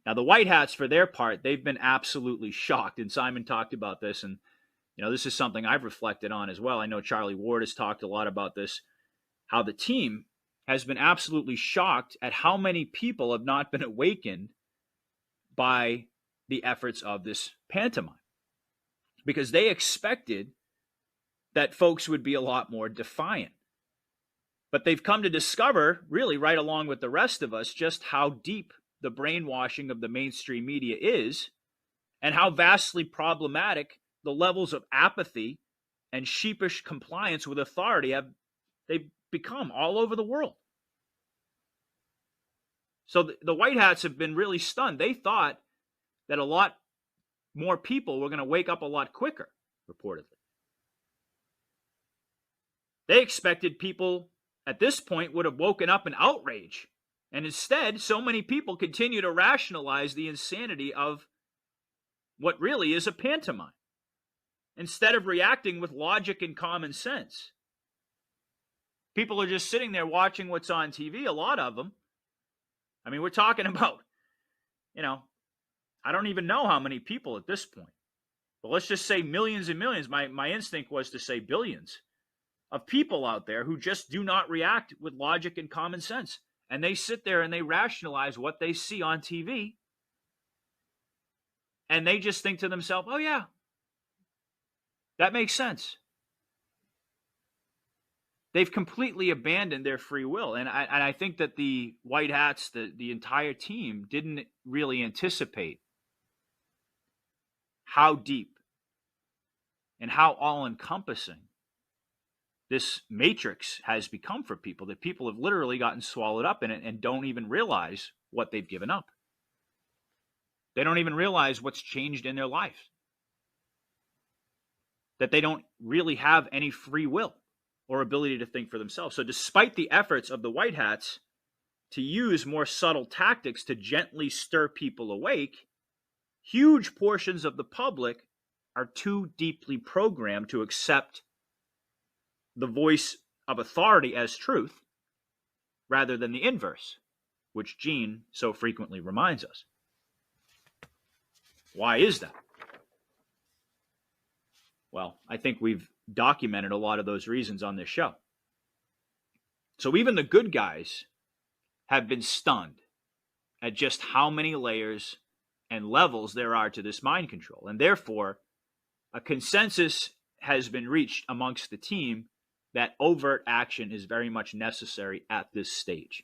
Now, the White Hats, for their part, they've been absolutely shocked. And Simon talked about this. And, this is something I've reflected on as well. I know Charlie Ward has talked a lot about this, how the team has been absolutely shocked at how many people have not been awakened by the efforts of this pantomime. Because they expected that folks would be a lot more defiant. But they've come to discover, really right along with the rest of us, just how deep the brainwashing of the mainstream media is and how vastly problematic the levels of apathy and sheepish compliance with authority they've become all over the world. So the White Hats have been really stunned. They thought that a lot more people were going to wake up a lot quicker, reportedly. They expected people at this point would have woken up in outrage. And instead, so many people continue to rationalize the insanity of what really is a pantomime, instead of reacting with logic and common sense. People are just sitting there watching what's on TV, a lot of them. I mean, we're talking about, I don't even know how many people at this point. But let's just say millions and millions. My instinct was to say billions of people out there who just do not react with logic and common sense. And they sit there and they rationalize what they see on TV. And they just think to themselves, oh, yeah, that makes sense. They've completely abandoned their free will. And I think that the White Hats, the entire team, didn't really anticipate how deep and how all-encompassing this matrix has become for people, that people have literally gotten swallowed up in it and don't even realize what they've given up. They don't even realize what's changed in their life. That they don't really have any free will or ability to think for themselves. So despite the efforts of the White Hats to use more subtle tactics to gently stir people awake, huge portions of the public are too deeply programmed to accept the voice of authority as truth rather than the inverse, which Gene so frequently reminds us. Why is that? Well, I think we've documented a lot of those reasons on this show. So even the good guys have been stunned at just how many layers and levels there are to this mind control. And therefore, a consensus has been reached amongst the team that overt action is very much necessary at this stage.